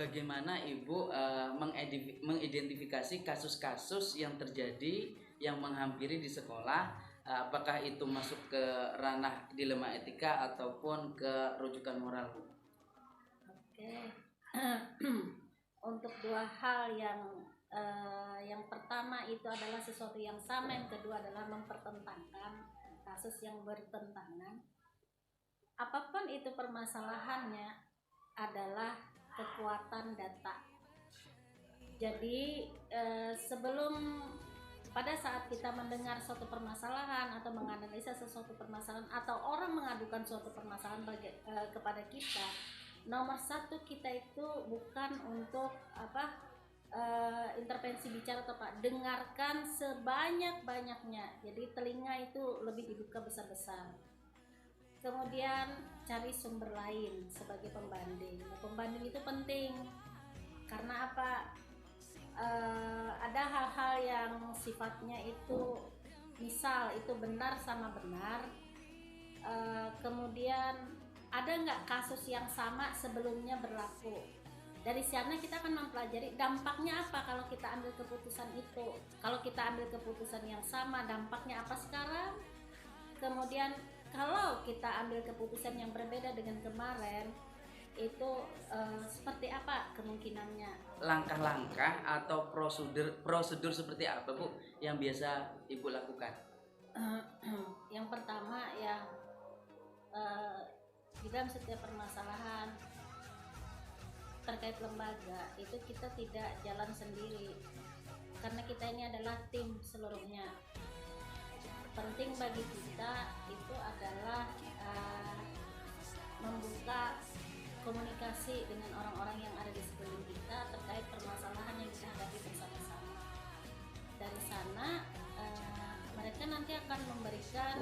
bagaimana Ibu mengidentifikasi kasus-kasus yang terjadi yang menghampiri di sekolah, apakah itu masuk ke ranah dilema etika ataupun ke rujukan moral, Bu? Oke. Untuk dua hal yang pertama itu adalah sesuatu yang sama, yang kedua adalah mempertentangkan kasus yang bertentangan. Apapun itu permasalahannya adalah kekuatan data. Jadi pada saat kita mendengar suatu permasalahan atau menganalisa sesuatu permasalahan atau orang mengadukan suatu permasalahan kepada kita, nomor satu kita itu bukan untuk intervensi bicara atau dengarkan sebanyak-banyaknya. Jadi telinga itu lebih dibuka besar-besar. Kemudian cari sumber lain sebagai pembanding. Pembanding itu penting karena apa? Ada hal-hal yang sifatnya itu misal itu benar sama benar. Kemudian ada nggak kasus yang sama sebelumnya berlaku? Dari sana kita akan mempelajari dampaknya apa kalau kita ambil keputusan itu. Kalau kita ambil keputusan yang sama, dampaknya apa sekarang? Kemudian kalau kita ambil keputusan yang berbeda dengan kemarin, itu seperti apa kemungkinannya? Langkah-langkah atau prosedur seperti apa, Bu, yang biasa Ibu lakukan? Yang pertama ya, di dalam setiap permasalahan terkait lembaga itu kita tidak jalan sendiri, karena kita ini adalah tim seluruhnya. Penting bagi kita itu adalah membuka komunikasi dengan orang-orang yang ada di sekeliling kita terkait permasalahan yang kita hadapi bersama-sama. Dari sana mereka nanti akan memberikan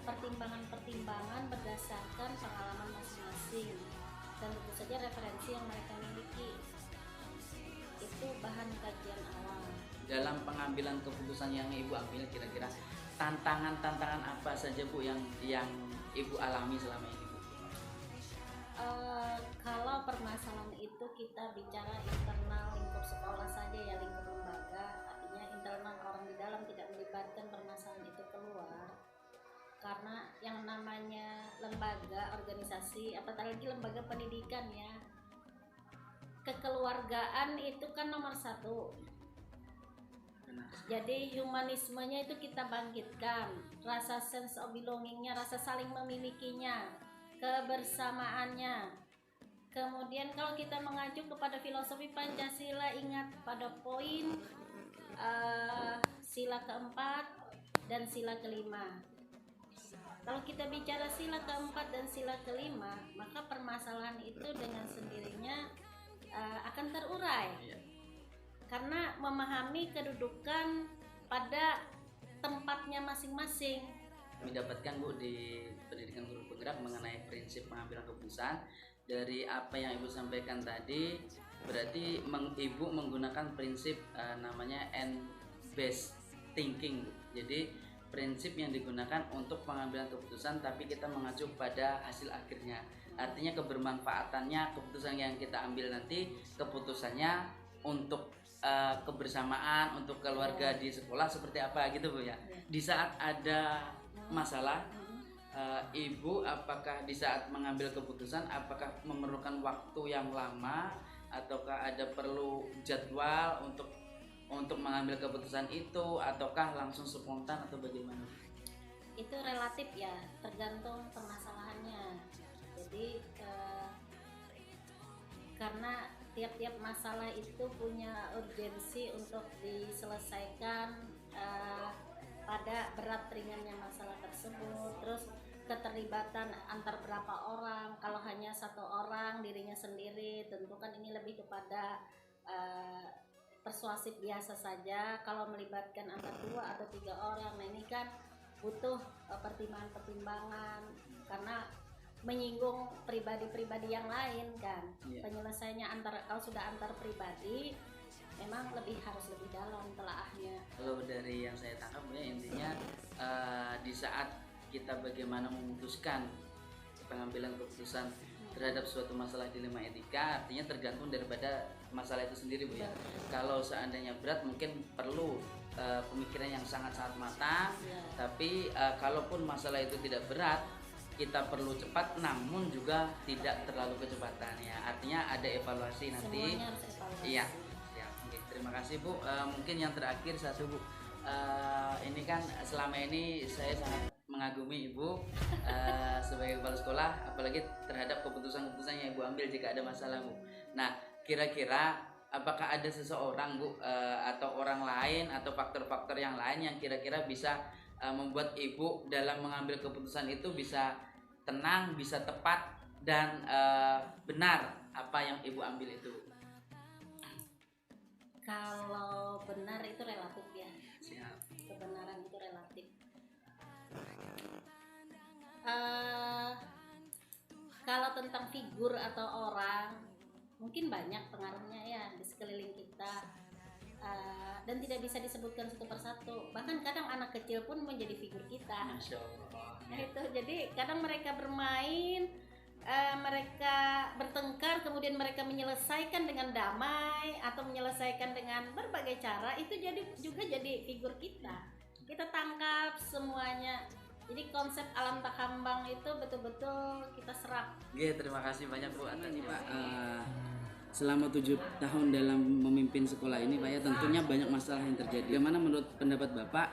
pertimbangan-pertimbangan berdasarkan pengalaman masing-masing dan tentu saja referensi yang mereka miliki. Itu bahan kajian awal. Dalam pengambilan keputusan yang Ibu ambil, kira-kira tantangan-tantangan apa saja, Bu, yang Ibu alami selama ini, Bu? Kalau permasalahan itu kita bicara internal lingkup sekolah saja ya, lingkup lembaga, artinya internal orang di dalam, tidak melibatkan permasalahan itu keluar. Karena yang namanya lembaga, organisasi, apalagi lembaga pendidikan ya, kekeluargaan itu kan nomor satu. Jadi humanismenya itu kita bangkitkan, rasa sense of belongingnya, rasa saling memilikinya, kebersamaannya. Kemudian kalau kita mengacu kepada filosofi Pancasila, ingat pada poin sila keempat dan sila kelima. Kalau kita bicara sila keempat dan sila kelima, maka permasalahan itu dengan sendirinya akan terurai. Karena memahami kedudukan pada tempatnya masing-masing. Kami dapatkan, Bu, di pendidikan guru penggerak mengenai prinsip pengambilan keputusan. Dari apa yang Ibu sampaikan tadi, berarti Ibu menggunakan prinsip namanya end-based thinking, Bu. Jadi prinsip yang digunakan untuk pengambilan keputusan, tapi kita mengacu pada hasil akhirnya. Artinya kebermanfaatannya keputusan yang kita ambil nanti, keputusannya untuk kebersamaan, untuk keluarga di sekolah seperti apa gitu, Bu ya. Di saat ada masalah, Ibu apakah di saat mengambil keputusan apakah memerlukan waktu yang lama ataukah ada perlu jadwal untuk mengambil keputusan itu, ataukah langsung spontan atau bagaimana? Itu relatif ya, tergantung permasalahannya. Jadi karena tiap-tiap masalah itu punya urgensi untuk diselesaikan pada berat ringannya masalah tersebut, terus keterlibatan antar berapa orang. Kalau hanya satu orang dirinya sendiri, tentu kan ini lebih kepada persuasif biasa saja. Kalau melibatkan antara 2 atau 3 orang, nah ini kan butuh pertimbangan-pertimbangan karena menyinggung pribadi-pribadi yang lain kan. Penyelesaiannya kalau sudah antar pribadi memang harus lebih dalam telaahnya. Kalau dari yang saya tangkap ya, intinya di saat kita bagaimana memutuskan pengambilan keputusan terhadap suatu masalah dilema etika artinya tergantung daripada masalah itu sendiri Bu ya. Kalau seandainya berat mungkin perlu pemikiran yang sangat-sangat matang, tapi kalaupun masalah itu tidak berat kita perlu cepat namun juga tidak terlalu kecepatan ya. Artinya ada evaluasi nanti. Semuanya harus evaluasi. Iya. Ya, oke. Terima kasih Bu. Mungkin yang terakhir satu Bu. Ini kan selama ini saya sangat mengagumi Ibu sebagai kepala sekolah, apalagi terhadap keputusan-keputusan yang Ibu ambil jika ada masalah Bu. Nah, kira-kira apakah ada seseorang Bu atau orang lain atau faktor-faktor yang lain yang kira-kira bisa membuat Ibu dalam mengambil keputusan itu bisa tenang, bisa tepat dan benar apa yang Ibu ambil itu? Kalau benar itu relatif ya. Siap. Kebenaran itu relatif. Kalau tentang figur atau orang, mungkin banyak pengaruhnya ya di sekeliling kita, dan tidak bisa disebutkan satu persatu. Bahkan kadang anak kecil pun menjadi figur kita. Masya Allah. Nah, itu jadi kadang mereka bermain, mereka bertengkar, kemudian mereka menyelesaikan dengan damai atau menyelesaikan dengan berbagai cara, itu juga jadi figur kita. Kita tangkap semuanya. Jadi konsep alam takambang itu betul-betul kita serap. Oke, terima kasih banyak Bu atas Pak. Selama 7 tahun dalam memimpin sekolah ini Pak ya, tentunya banyak masalah yang terjadi. Bagaimana menurut pendapat Bapak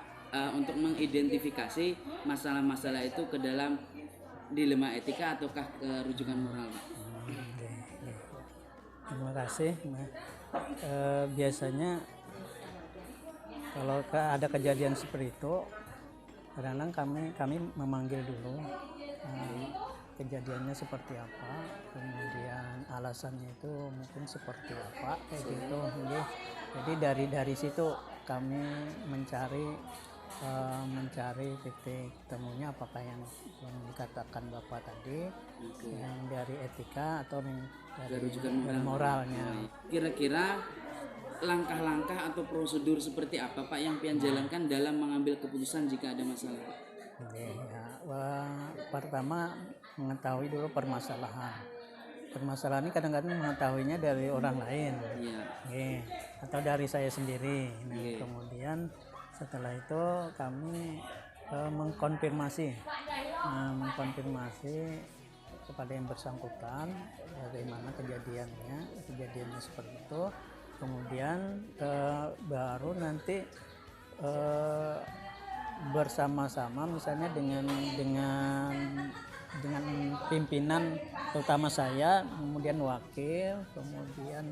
untuk mengidentifikasi masalah-masalah itu ke dalam dilema etika ataukah kerujukan moral Pak? Terima kasih. Biasanya kalau ada kejadian seperti itu, kadang-kadang kami memanggil dulu kejadiannya seperti apa, kemudian alasannya itu mungkin seperti apa, kayak gitu. Jadi dari situ kami mencari titik temunya, apakah yang dikatakan Bapak tadi, yang dari etika atau dari Kerujukan moralnya. Kira-kira langkah-langkah atau prosedur seperti apa Pak yang pian jalankan dalam mengambil keputusan jika ada masalah? Oke, ya. Pertama mengetahui dulu permasalahan. Permasalahan ini kadang-kadang mengetahuinya dari orang lain, atau dari saya sendiri. Nah, kemudian setelah itu kami mengkonfirmasi kepada yang bersangkutan bagaimana kejadiannya seperti itu. Kemudian baru nanti bersama-sama misalnya dengan pimpinan, terutama saya, kemudian wakil, kemudian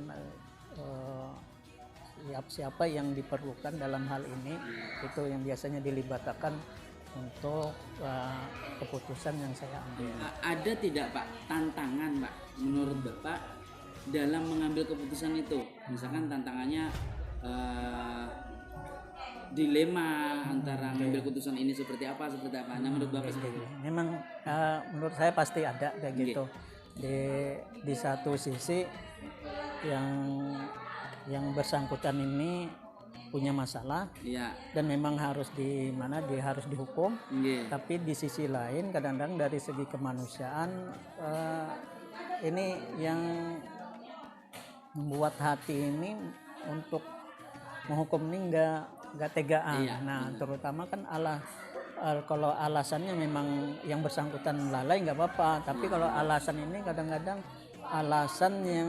siapa yang diperlukan dalam hal ini, itu yang biasanya dilibatkan untuk keputusan yang saya ambil. Ada tidak Pak tantangan Pak menurut Bapak dalam mengambil keputusan itu? Misalkan tantangannya dilema antara mengambil keputusan ini seperti apa. Nah, menurut Bapak seperti itu? Memang menurut saya pasti ada kayak gitu. Di satu sisi yang bersangkutan ini punya masalah, dan memang harus harus dihukum. Tapi di sisi lain kadang-kadang dari segi kemanusiaan ini yang membuat hati ini untuk menghukum ini nggak tegaan. Nah, terutama kan kalau alasannya memang yang bersangkutan lalai nggak apa-apa, tapi kalau alasan ini kadang-kadang alasan yang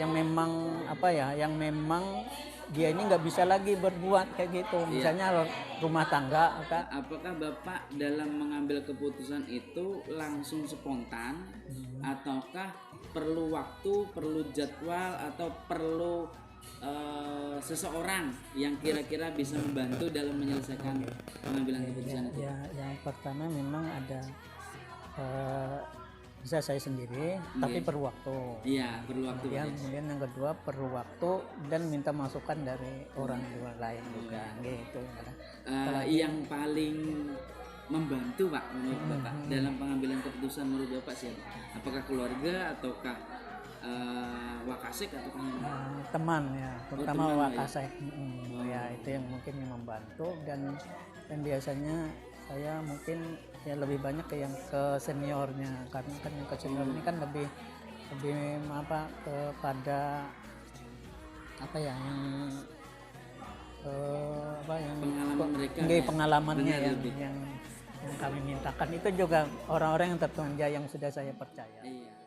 memang yang memang dia ini nggak bisa lagi berbuat kayak gitu. Misalnya rumah tangga kan. Apakah Bapak dalam mengambil keputusan itu langsung spontan ataukah perlu waktu, perlu jadwal, atau perlu seseorang yang kira-kira bisa membantu dalam menyelesaikan pengambilan keputusan itu? Yang pertama memang ada bisa saya sendiri, tapi perlu waktu. Perlu waktu. Kemudian yang kedua perlu waktu dan minta masukan dari orang lain juga, gitu. Yang paling membantu Pak menurut Bapak dalam pengambilan keputusan menurut Bapak siapa? Apakah keluarga ataukah wakasek atau teman ya, terutama wakasek ya, itu yang mungkin yang membantu, dan biasanya saya mungkin ya lebih banyak ke yang ke seniornya, karena kan yang ke senior ini kan lebih apa kepada apa ya yang apa yang Pengalaman mereka nggih, ya. pengalamannya Benar, yang, lebih. yang kami mintakan itu juga orang-orang yang tertonja yang sudah saya percaya. Iya.